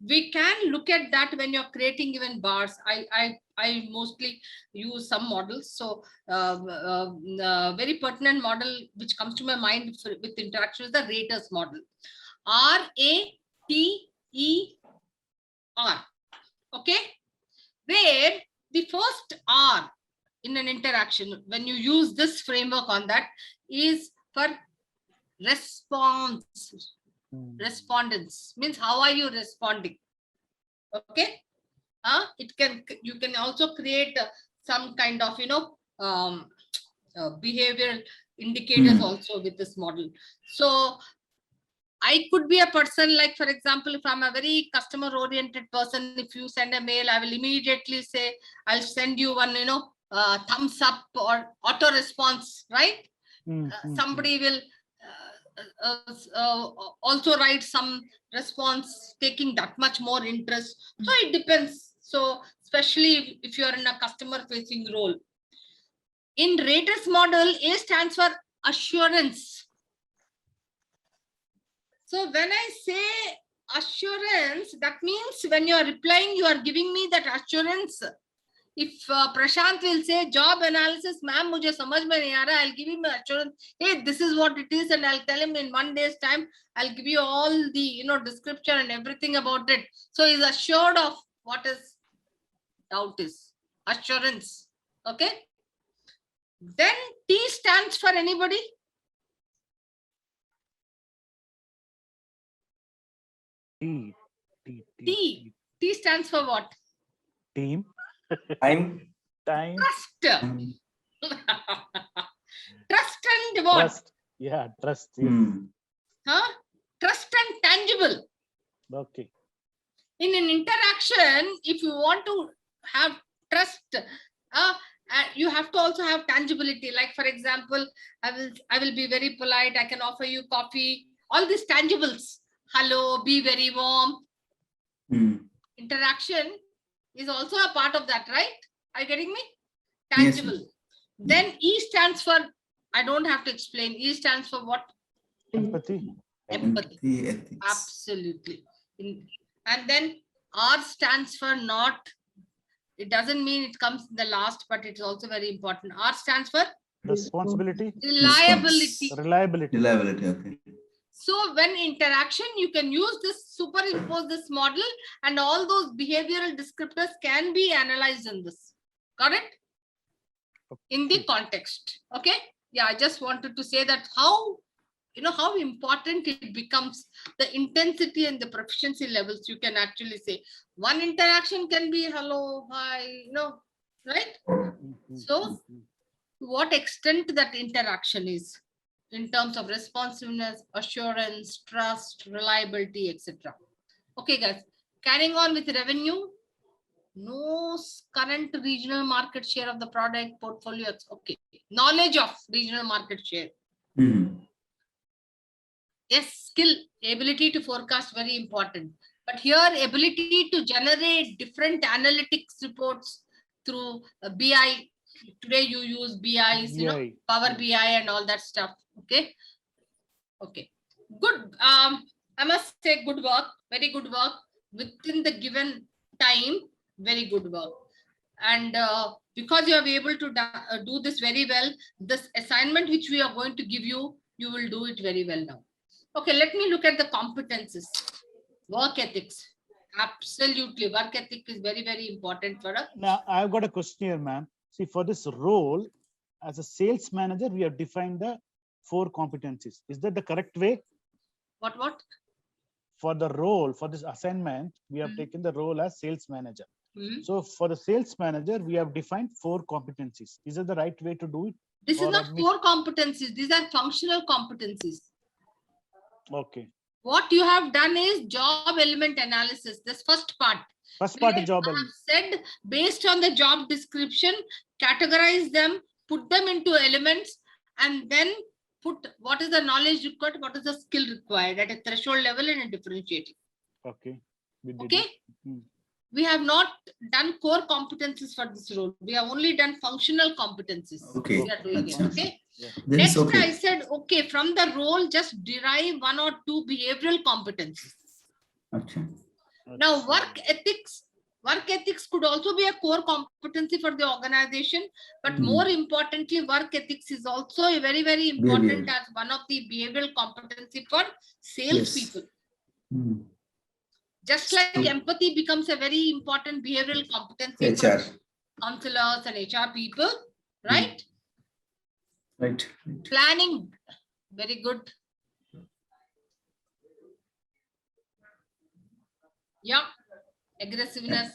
we can look at that when you're creating even bars. I mostly use some models. So very pertinent model which comes to my mind with interaction is the Rater's model. RATER. Okay, where the first R in an interaction, when you use this framework on that, is for response. Respondents means how are you responding? Okay, you can also create some kind of behavioral indicators also with this model. So I could be a person, like, for example, if I'm a very customer oriented person, if you send a mail, I will immediately say, I'll send you one, thumbs up or auto response, right? Somebody will also write some response taking that much more interest. So it depends. So especially if you're in a customer facing role. In Rater's model, A stands for assurance. So when I say assurance, that means when you are replying, you are giving me that assurance. If Prashant will say job analysis, ma'am, mujhe samajh mein nahi aa raha, I'll give him assurance. Hey, this is what it is, and I'll tell him in 1 day's time, I'll give you all the description and everything about it. So he's assured of what his doubt is. Assurance. Okay. Then T stands for anybody? T stands for what? Team. Time. Trust. Trust and what? Trust. Yeah, trust. Yes. Trust and tangible. Okay. In an interaction, if you want to have trust, you have to also have tangibility. Like, for example, I will be very polite. I can offer you coffee. All these tangibles. Hello, be very warm. Interaction is also a part of that, right? Are you getting me? Tangible. Yes. Then E stands for, I don't have to explain. E stands for what? Empathy. Empathy. Ethics. Absolutely. And then R stands for not. It doesn't mean it comes in the last, but it's also very important. R stands for Responsibility, reliability. reliability. Reliability, okay. So when interaction, you can use this, superimpose this model, and all those behavioral descriptors can be analyzed in this. Correct? In the context. Okay. Yeah, I just wanted to say that how, how important it becomes, the intensity and the proficiency levels. You can actually say one interaction can be hello, hi, right? So to what extent that interaction is in terms of responsiveness, assurance, trust, reliability, etc. Okay, guys, carrying on with revenue. No current regional market share of the product portfolio. Okay. Knowledge of regional market share. Yes, skill, ability to forecast, very important. But here, ability to generate different analytics reports through BI. Today you use BIs, Power BI and all that stuff. Okay. Okay. Good. I must say good work, very good work within the given time. Very good work. And because you are able to do this very well, this assignment which we are going to give you, you will do it very well now. Okay, let me look at the competences. Work ethics. Absolutely. Work ethic is very, very important for us. Now, I've got a question here, ma'am. See, for this role, as a sales manager, we have defined the 4 competencies. Is that the correct way? What? For the role, for this assignment, we have taken the role as sales manager. So for the sales manager, we have defined 4 competencies. Is it the right way to do it? This is not 4 competencies. These are functional competencies. Okay. What you have done is job element analysis. This first part. First part is job I element. have said based on the job description, categorize them, put them into elements, and then put what is the knowledge required, what is the skill required at a threshold level and a differentiating. Okay. Okay. We have not done core competencies for this role. We have only done functional competencies. Okay. We are doing it. Okay. Yeah. Next, I said, okay, from the role, just derive 1 or 2 behavioral competencies. Okay. Now, work ethics could also be a core competency for the organization, but more importantly, work ethics is also a very, very important as one of the behavioral competency for salespeople. Just like empathy becomes a very important behavioral competency for counselors and HR people, right? Right. Planning, very good. Yeah, aggressiveness.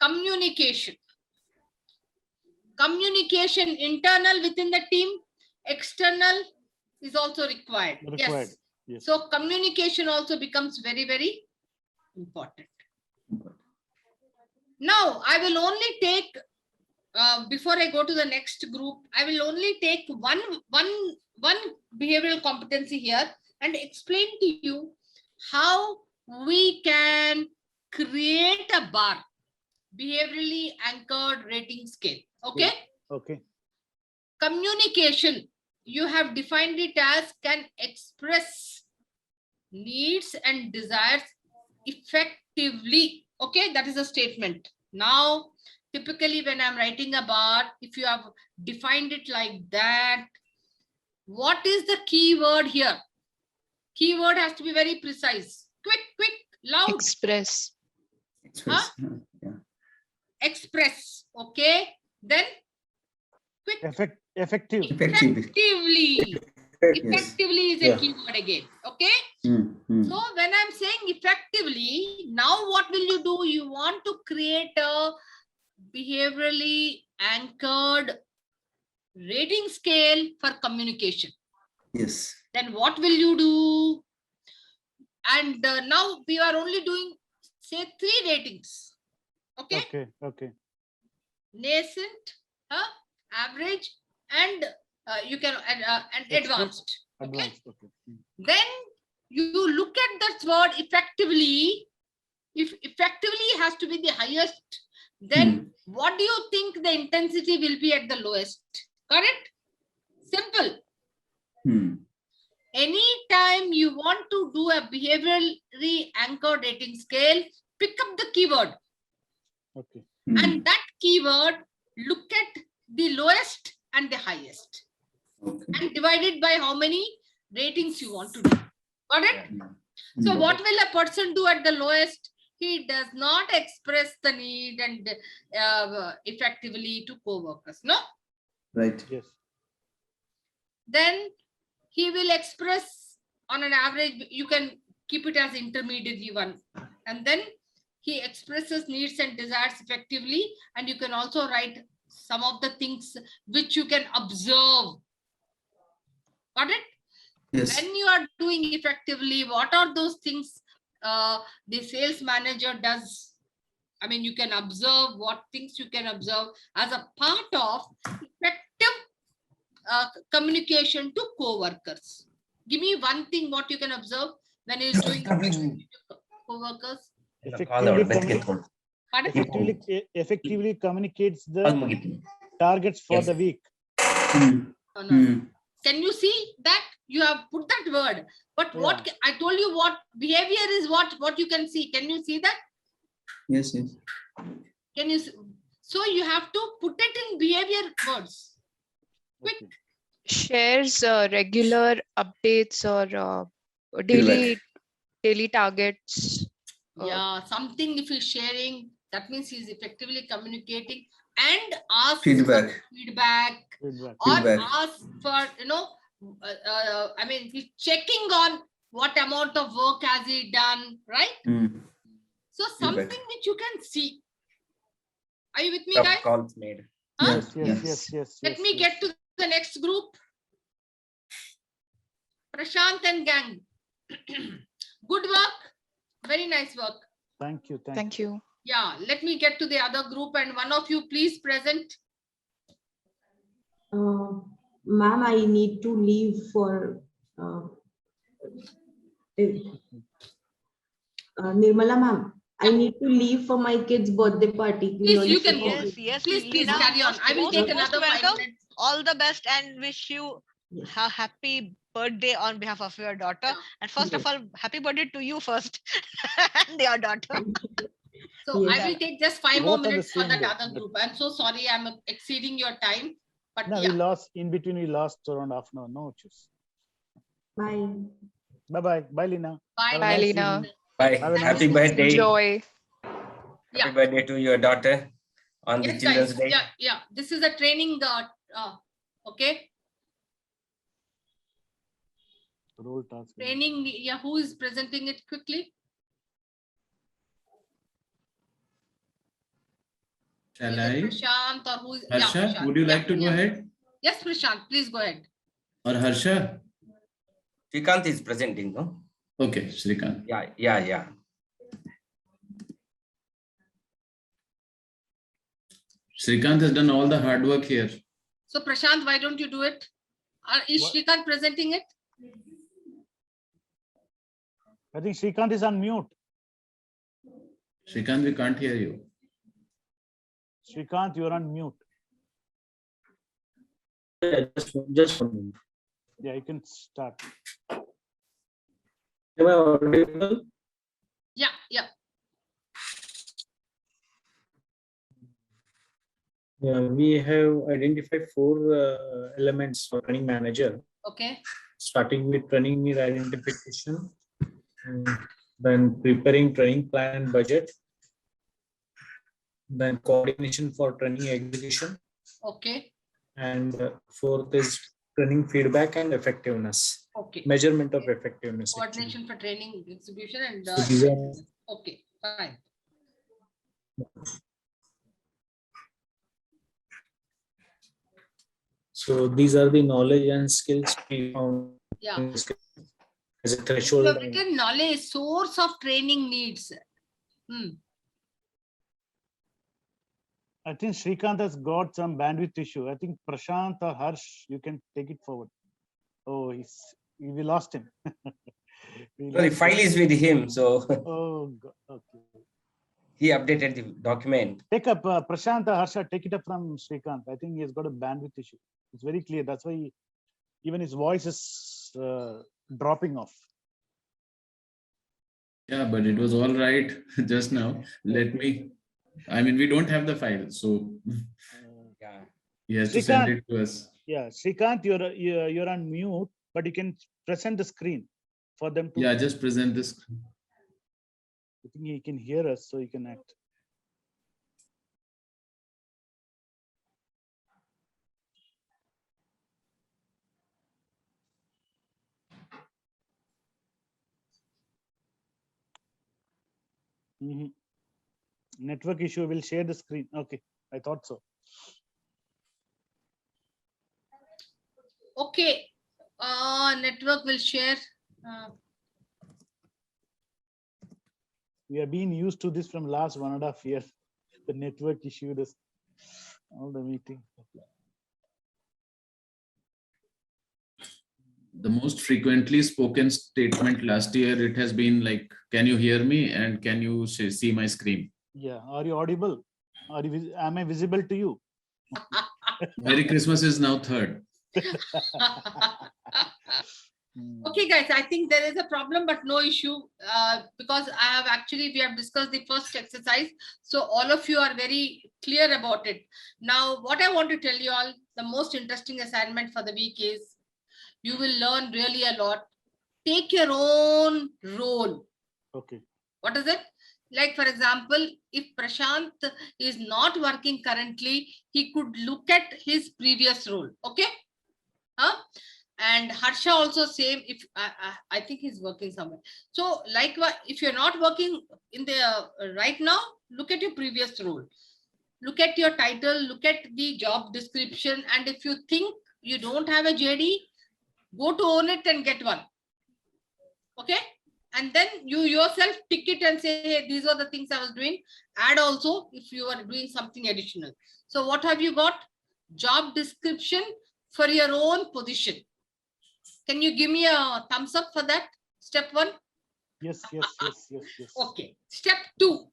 Communication. Communication, internal within the team, external is also required. Yes. Yes. So communication also becomes very, very important. Now, I will only take, before I go to the next group, I will only take one behavioral competency here and explain to you how we can create a bar, behaviorally anchored rating scale. Okay? Okay. Communication, you have defined it as can express needs and desires effectively. Okay, that is a statement. Now, typically when I'm writing a bar, if you have defined it like that, what is the keyword here? Keyword has to be very precise. Quick, loud. Express. Express. Huh? Yeah. Express. Okay. Then quick. Effective. Effectively. Effectively is a Yeah. keyword again. Okay. So when I'm saying effectively, now what will you do? You want to create a behaviorally anchored rating scale for communication. Yes. Then what will you do? And now we are only doing, say, 3 ratings. Okay. Okay. Nascent, average, and you can and advanced. Okay. Okay. Then you look at that word effectively. If effectively has to be the highest, then what do you think the intensity will be at the lowest? Correct? Simple. Anytime you want to do a behaviorally anchored rating scale, pick up the keyword. Okay. And that keyword, look at the lowest and the highest, Okay. and divided by how many ratings you want to do. Got it? So Mm. what will a person do at the lowest? He does not express the need and effectively to co-workers. No? Right. Yes. Then he will express on an average, you can keep it as intermediary one. And then he expresses needs and desires effectively. And you can also write some of the things which you can observe. Got it? Yes. When you are doing effectively, what are those things the sales manager does? I mean, you can observe what things you can observe as a part of effective communication to co-workers. Give me one thing what you can observe when you're doing co-workers. Effectively communicates the targets for the week. Mm. No, no. Mm. Can you see that? You have put that word, but what I told you, what behavior is what you can see. Can you see that? Yes, yes. Can you? So you have to put it in behavior words. Quick. Okay. Shares regular updates or daily targets. Yeah, something if he's sharing, that means he's effectively communicating and ask Feedback. for feedback Feedback. or Feedback. ask for, I mean, he's checking on what amount of work has he done, right? Mm. So Feedback. something which you can see. Are you with me, guys? Calls made. Huh? Yes. Let me get to the next group. Prashant and gang. Good work. Very nice work. Thank you. Thank you. Yeah, let me get to the other group and one of you please present. Ma'am, I need to leave for Nirmala ma'am. I need to leave for my kid's birthday party. Please, you can go. Yes, Please Lina, carry on. I will most take another 5 welcome. minutes. All the best and wish you Yes. a happy birthday on behalf of your daughter. Yeah. And first of all, happy birthday to you first and your daughter. So Yes. I will take just 5 Both more on the minutes for same that day. other group. I'm so sorry I'm exceeding your time. But No, yeah. we lost in between. We lost around half an hour. No issues. Bye. Bye, Lina. Bye. Have a Bye, nice Lina. evening. Bye. Have a Happy nice birthday. Enjoy. Yeah. Happy birthday to your daughter on the Yes, Children's guys. Day. Yeah. This is a training. Okay. Role task. Training. Yeah. Who is presenting it quickly? Shall Is I? it Prashant or who is? Harsha, Yeah, Prashant. would you Yeah, like to go yeah. ahead? Yes, Prashant. Please go ahead. Or Harsha? Srikanth is presenting, no? Okay, Srikanth. Yeah. Srikanth has done all the hard work here. So Prashant, why don't you do it? Is What? Srikanth presenting it? I think Srikanth is on mute. Srikanth, we can't hear you. Srikanth, you're on mute. Yeah, just 1 minute. Yeah, you can start. Am I audible? Yeah. Yeah, we have identified 4 elements for training manager, Okay. starting with training need identification, then preparing training plan and budget, then coordination for training execution, Okay. and 4th is training feedback and effectiveness, Okay. measurement of effectiveness. actually. Coordination for training, exhibition, and So these are- okay, fine. So these are the knowledge and skills we found Yeah. as a You threshold. have written knowledge, source of training needs. I think Srikanth has got some bandwidth issue. I think Prashant or Harsh, you can take it forward. Oh, we lost him. No, the file is with him, so Oh, God. Okay. he updated the document. Take up Prashant or Harsha, take it up from Srikanth. I think he has got a bandwidth issue. It's very clear. That's why even his voice is dropping off. Yeah, but it was all right just now. We don't have the file. So Yeah. He has to send Srikanth. it to us. Yeah, Srikanth, you're on mute, but you can present the screen for them to. Yeah, just present this. I think he can hear us, so he can act. Mhm. Network issue. Will share the screen. Okay, I thought so. Okay. Network will share. We have been used to this from last 1.5 years. The network issue, this all the meeting. The most frequently spoken statement last year, it has been like, can you hear me and can you see my screen? Yeah, are you audible? Am I visible to you? Merry Christmas is now third. Okay, guys, I think there is a problem, but no issue, because we have discussed the first exercise. So all of you are very clear about it. Now, what I want to tell you all, the most interesting assignment for the week is you will learn really a lot. Take your own role. Okay. What is it? Like, for example, if Prashant is not working currently, he could look at his previous role. Okay. And Harsha also same. If I think he's working somewhere. So likewise, if you're not working in the right now, look at your previous role. Look at your title, look at the job description. And if you think you don't have a JD, go to Own It and get one. Okay. And then you yourself pick it and say, hey, these are the things I was doing. Add also if you are doing something additional. So what have you got? Job description for your own position. Can you give me a thumbs up for that? Step 1. Yes. Okay. Step 2.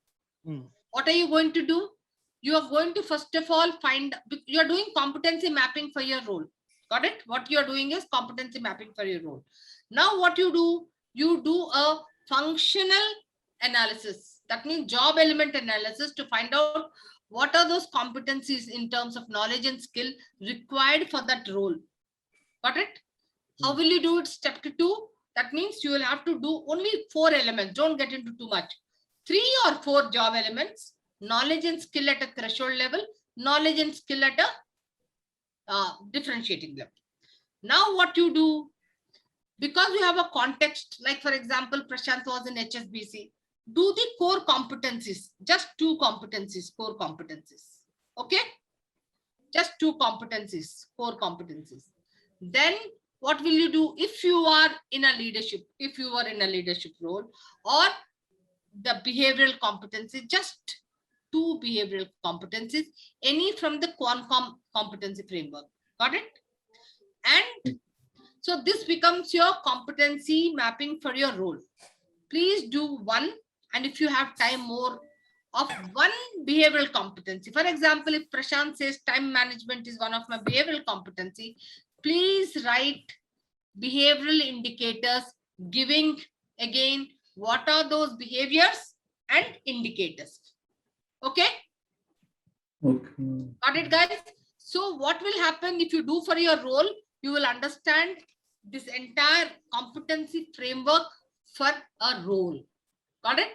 What are you going to do? You are going to first of all you are doing competency mapping for your role. Got it? What you are doing is competency mapping for your role. Now what you do a functional analysis. That means job element analysis to find out what are those competencies in terms of knowledge and skill required for that role. Got it? How will you do it? Step 2. That means you will have to do only 4 elements. Don't get into too much. 3 or 4 job elements. Knowledge and skill at a threshold level. Knowledge and skill at a differentiating level. Now what you do, because you have a context, like for example, Prashant was in HSBC, do the core competencies, just 2 competencies, core competencies. Okay? Just 2 competencies, core competencies. Then what will you do if you are in a leadership, role, or the behavioral competency, just 2 behavioral competencies, any from the Qualcomm competency framework. Got it? And so this becomes your competency mapping for your role. Please do 1, and if you have time, more of 1 behavioral competency. For example, if Prashant says time management is one of my behavioral competency, please write behavioral indicators, giving again what are those behaviors and indicators. Okay? Okay. Got it, guys? So what will happen if you do for your role? You will understand this entire competency framework for a role. Got it?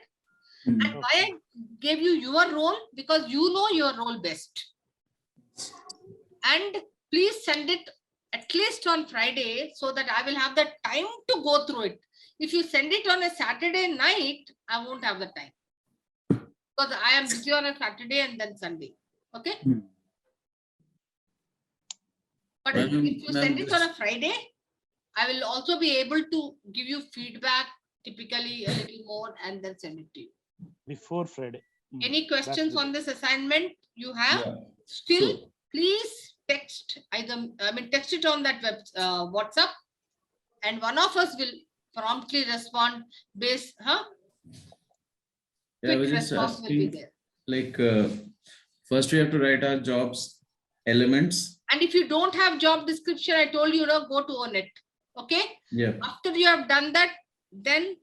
And why I gave you your role? Because you know your role best. And please send it at least on Friday so that I will have the time to go through it. If you send it on a Saturday night, I won't have the time. Because I am busy on a Saturday and then Sunday. Okay? But if you send it on a Friday, I will also be able to give you feedback, typically a little more, and then send it to you. Before Friday. Any questions on this assignment you have? Yeah. Still, sure. Please text text it on that WhatsApp, and one of us will promptly respond based. Yeah, I was just asking, like, first we have to write our jobs elements. And if you don't have job description, I told you, go to Own It. Okay? Yeah. After you have done that, then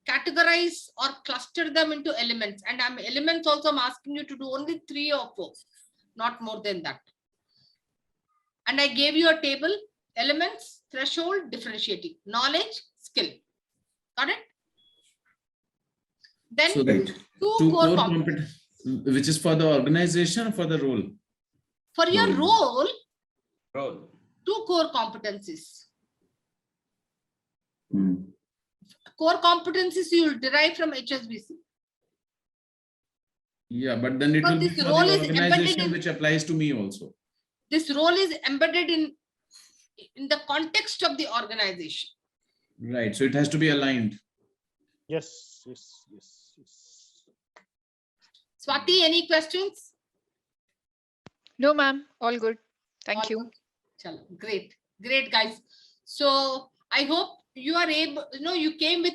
categorize or cluster them into elements. And elements also I'm asking you to do only 3 or 4, not more than that. And I gave you a table, elements, threshold, differentiating, knowledge, skill. Got it? Then So that two core competencies. competence, which is for the organization or for the role? For your role, Role. 2 core competencies. Hmm. Core competencies you will derive from HSBC. Yeah, but then it But will be this for the role is embedded organization, in- which applies to me also. This role is embedded in the context of the organization. Right. So it has to be aligned. Yes, yes, yes, yes. Swati, any questions? No, ma'am. All good. Thank All you. good? Chalo, great, great guys. So I hope you are able, you came with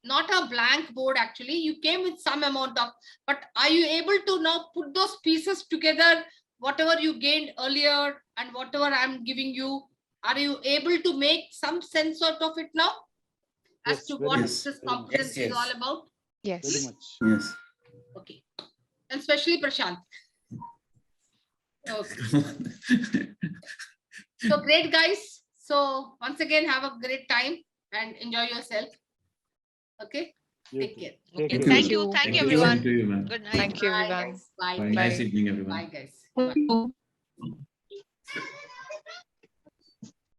not a blank board actually, you came with some amount of, but are you able to now put those pieces together, whatever you gained earlier and whatever I'm giving you, are you able to make some sense out of it now? As Yes, to very what much. this Very much. competency is all about? Yes. Very much. Yes. Okay. And especially Prashant. Okay. So great guys. So once again, have a great time and enjoy yourself. Okay. You Take too. care. Take Okay, care. thank you. you. Thank Thank you, you. Same everyone. to you, ma'am. Good night. Thank you, Bye everyone. guys. Bye. Bye. Bye, Nice Bye. evening, everyone. guys. Bye.